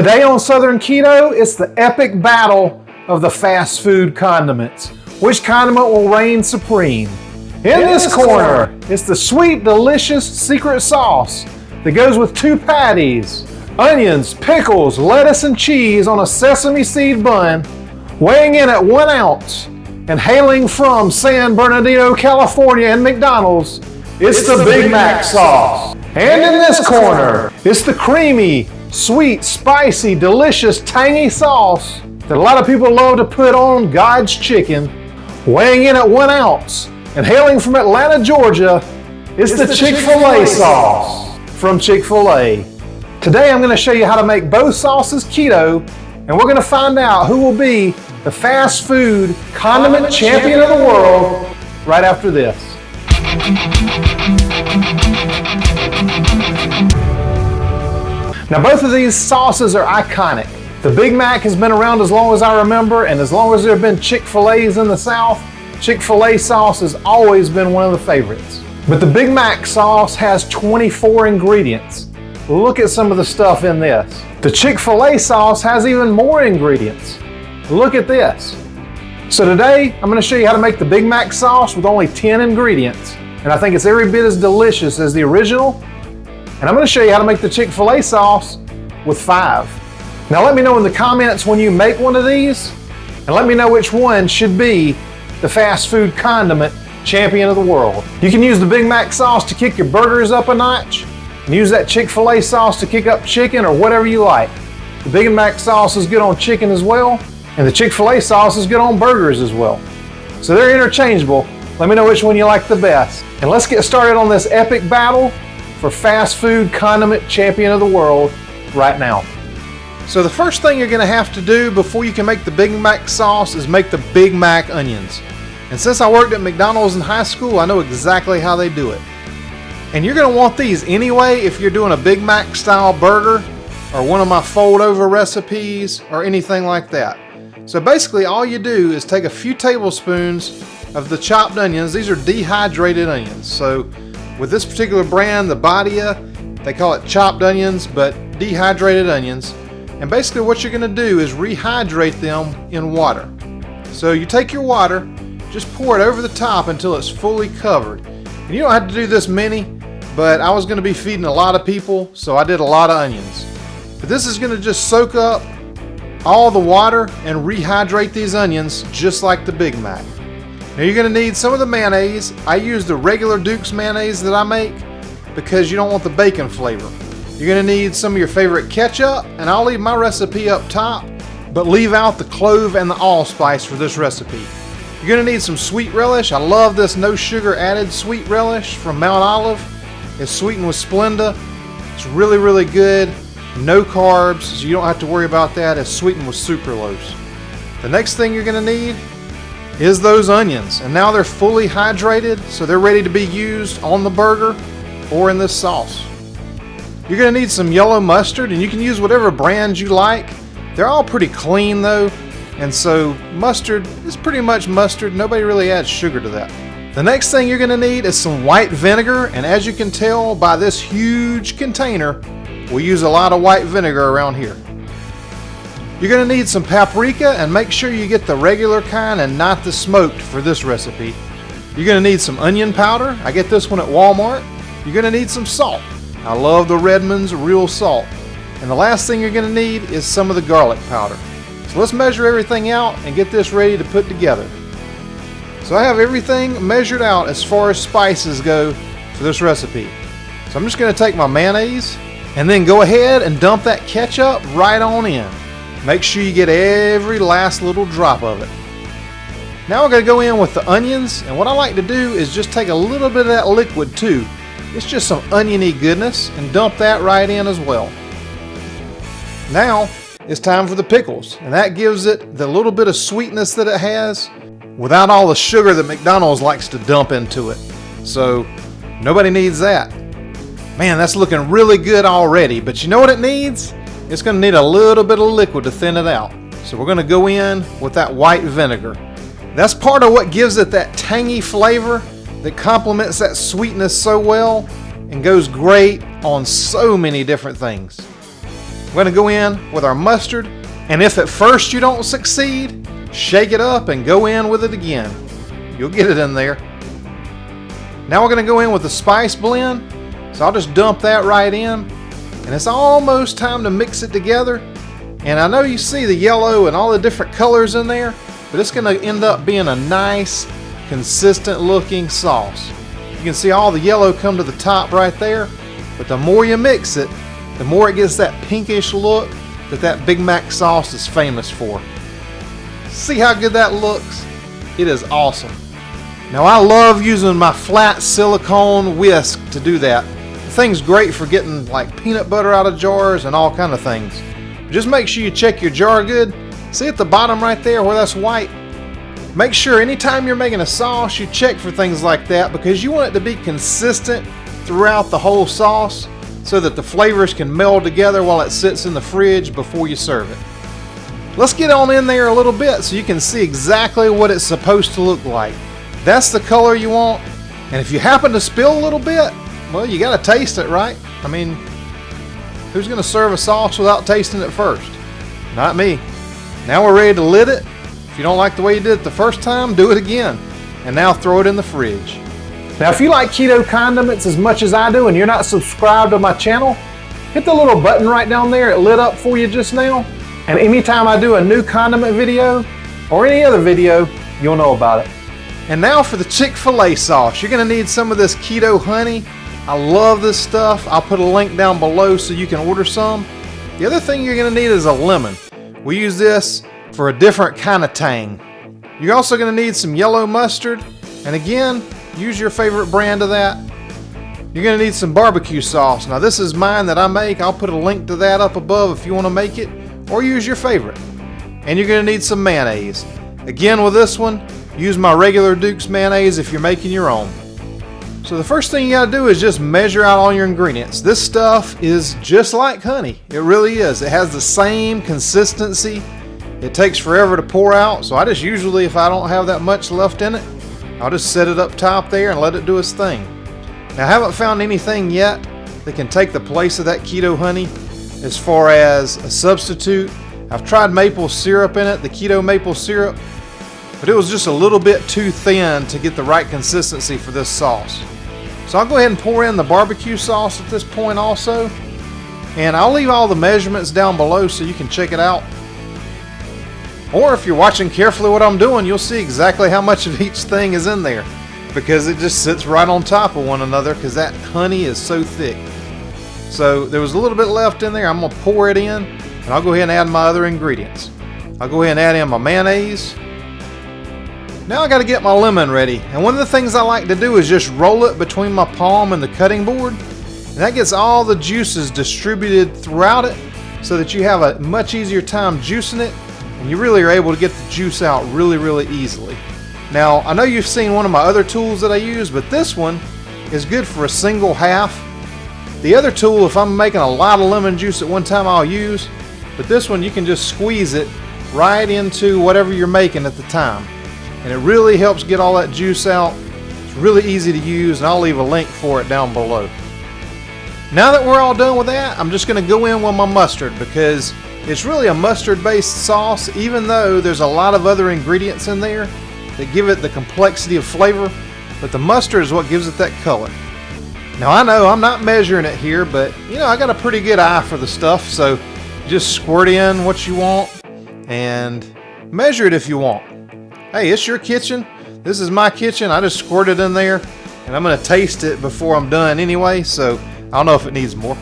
Today on Southern Keto, it's the epic battle of the fast food condiments. Which condiment will reign supreme? In this corner, it's the sweet, delicious secret sauce that goes with 2 patties, onions, pickles, lettuce, and cheese on a sesame seed bun, weighing in at 1 ounce, and hailing from San Bernardino, California and McDonald's, it's the Big Mac Sauce. And in this corner, it's the creamy, sweet, spicy, delicious, tangy sauce that a lot of people love to put on God's chicken, weighing in at 1 ounce, and hailing from Atlanta, Georgia, it's the Chick-fil-A sauce from Chick-fil-A. Today I'm going to show you how to make both sauces keto, and we're going to find out who will be the fast food condiment champion of the world right after this. Now both of these sauces are iconic. The Big Mac has been around as long as I remember, and as long as there have been Chick-fil-A's in the South, Chick-fil-A sauce has always been one of the favorites. But the Big Mac sauce has 24 ingredients. Look at some of the stuff in this. The Chick-fil-A sauce has even more ingredients. Look at this. So today, I'm going to show you how to make the Big Mac sauce with only 10 ingredients. And I think it's every bit as delicious as the original. And I'm going to show you how to make the Chick-fil-A sauce with 5. Now let me know in the comments when you make one of these, and let me know which one should be the fast food condiment champion of the world. You can use the Big Mac sauce to kick your burgers up a notch, and use that Chick-fil-A sauce to kick up chicken or whatever you like. The Big Mac sauce is good on chicken as well, and the Chick-fil-A sauce is good on burgers as well. So they're interchangeable. Let me know which one you like the best. And let's get started on this epic battle for fast food condiment champion of the world right now. So the first thing you're going to have to do before you can make the Big Mac sauce is make the Big Mac onions. And since I worked at McDonald's in high school, I know exactly how they do it. And you're going to want these anyway if you're doing a Big Mac style burger or one of my fold over recipes or anything like that. So basically all you do is take a few tablespoons of the chopped onions. These are dehydrated onions. So with this particular brand, the Badia, they call it chopped onions, but dehydrated onions. And basically what you're going to do is rehydrate them in water. So you take your water, just pour it over the top until it's fully covered. And you don't have to do this many, but I was going to be feeding a lot of people, so I did a lot of onions. But this is going to just soak up all the water and rehydrate these onions just like the Big Mac. Now you're going to need some of the mayonnaise. I use the regular Duke's mayonnaise that I make because you don't want the bacon flavor. You're going to need some of your favorite ketchup, and I'll leave my recipe up top, but leave out the clove and the allspice for this recipe. You're going to need some sweet relish. I love this no sugar added sweet relish from Mount Olive. It's sweetened with Splenda. It's really, really good. No carbs, so you don't have to worry about that. It's sweetened with sucralose. The next thing you're going to need is those onions. And now they're fully hydrated, so they're ready to be used on the burger or in this sauce. You're going to need some yellow mustard, and you can use whatever brand you like. They're all pretty clean though, and so mustard is pretty much mustard. Nobody really adds sugar to that. The next thing you're going to need is some white vinegar, and as you can tell by this huge container, we use a lot of white vinegar around here. You're going to need some paprika, and make sure you get the regular kind and not the smoked for this recipe. You're going to need some onion powder. I get this one at Walmart. You're going to need some salt. I love the Redmond's real salt. And the last thing you're going to need is some of the garlic powder. So let's measure everything out and get this ready to put together. So I have everything measured out as far as spices go for this recipe. So I'm just going to take my mayonnaise and then go ahead and dump that ketchup right on in. Make sure you get every last little drop of it. Now we're going to go in with the onions, and what I like to do is just take a little bit of that liquid too. It's just some oniony goodness, and dump that right in as well. Now it's time for the pickles, and that gives it the little bit of sweetness that it has without all the sugar that McDonald's likes to dump into it. So nobody needs that. Man, that's looking really good already, but you know what it needs? It's going to need a little bit of liquid to thin it out. So we're going to go in with that white vinegar. That's part of what gives it that tangy flavor that complements that sweetness so well and goes great on so many different things. We're going to go in with our mustard, and if at first you don't succeed, shake it up and go in with it again. You'll get it in there. Now we're going to go in with the spice blend, so I'll just dump that right in, and it's almost time to mix it together. And I know you see the yellow and all the different colors in there, but it's going to end up being a nice, consistent looking sauce. You can see all the yellow come to the top right there, but the more you mix it, the more it gets that pinkish look that Big Mac sauce is famous for. See how good that looks? It is awesome. Now I love using my flat silicone whisk to do that. The thing's great for getting like peanut butter out of jars and all kind of things. Just make sure you check your jar good. See at the bottom right there where that's white? Make sure anytime you're making a sauce you check for things like that, because you want it to be consistent throughout the whole sauce so that the flavors can meld together while it sits in the fridge before you serve it. Let's get on in there a little bit so you can see exactly what it's supposed to look like. That's the color you want, and if you happen to spill a little bit, well, you got to taste it, right? I mean, who's going to serve a sauce without tasting it first? Not me. Now we're ready to lid it. If you don't like the way you did it the first time, do it again. And now throw it in the fridge. Now if you like keto condiments as much as I do and you're not subscribed to my channel, hit the little button right down there. It lit up for you just now. And anytime I do a new condiment video or any other video, you'll know about it. And now for the Chick-fil-A sauce. You're going to need some of this keto honey. I love this stuff. I'll put a link down below so you can order some. The other thing you're going to need is a lemon. We use this for a different kind of tang. You're also going to need some yellow mustard, and again, use your favorite brand of that. You're going to need some barbecue sauce. Now this is mine that I make. I'll put a link to that up above if you want to make it, or use your favorite. And you're going to need some mayonnaise. Again, with this one, use my regular Duke's mayonnaise if you're making your own. So the first thing you got to do is just measure out all your ingredients. This stuff is just like honey. It really is. It has the same consistency. It takes forever to pour out, so I just usually, if I don't have that much left in it, I'll just set it up top there and let it do its thing. Now I haven't found anything yet that can take the place of that keto honey as far as a substitute. I've tried maple syrup in it, the keto maple syrup, but it was just a little bit too thin to get the right consistency for this sauce. So I'll go ahead and pour in the barbecue sauce at this point also, and I'll leave all the measurements down below so you can check it out. Or if you're watching carefully what I'm doing, you'll see exactly how much of each thing is in there, because it just sits right on top of one another because that honey is so thick. So there was a little bit left in there. I'm going to pour it in, and I'll go ahead and add my other ingredients. I'll go ahead and add in my mayonnaise. Now I got to get my lemon ready, and one of the things I like to do is just roll it between my palm and the cutting board, and that gets all the juices distributed throughout it so that you have a much easier time juicing it, and you really are able to get the juice out really easily. Now I know you've seen one of my other tools that I use, but this one is good for a single half. The other tool, if I'm making a lot of lemon juice at one time, I'll use, but this one you can just squeeze it right into whatever you're making at the time, and it really helps get all that juice out. It's really easy to use, and I'll leave a link for it down below. Now that we're all done with that, I'm just going to go in with my mustard, because it's really a mustard based sauce, even though there's a lot of other ingredients in there that give it the complexity of flavor, but the mustard is what gives it that color. Now I know I'm not measuring it here, but you know, I got a pretty good eye for the stuff, so just squirt in what you want and measure it if you want. Hey, it's your kitchen. This is my kitchen. I just squirt it in there, and I'm going to taste it before I'm done anyway, so I don't know if it needs more.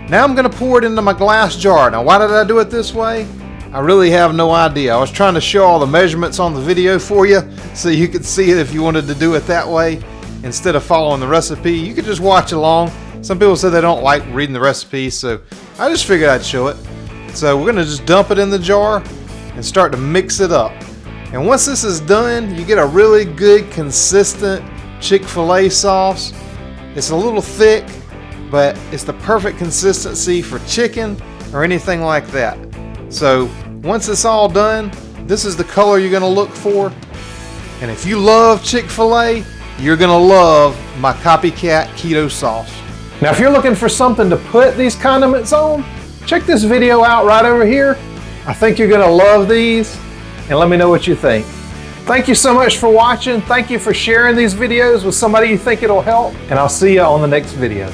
Now I'm going to pour it into my glass jar. Now why did I do it this way? I really have no idea. I was trying to show all the measurements on the video for you so you could see it if you wanted to do it that way instead of following the recipe. You could just watch along. Some people say they don't like reading the recipe, so I just figured I'd show it. So we're going to just dump it in the jar and start to mix it up. And once this is done, you get a really good consistent Chick-fil-A sauce. It's a little thick, but it's the perfect consistency for chicken or anything like that. So once it's all done, this is the color you're going to look for. And if you love Chick-fil-A, you're going to love my copycat keto sauce. Now, if you're looking for something to put these condiments on, check this video out right over here. I think you're gonna love these, and let me know what you think. Thank you so much for watching. Thank you for sharing these videos with somebody you think it'll help, and I'll see you on the next video.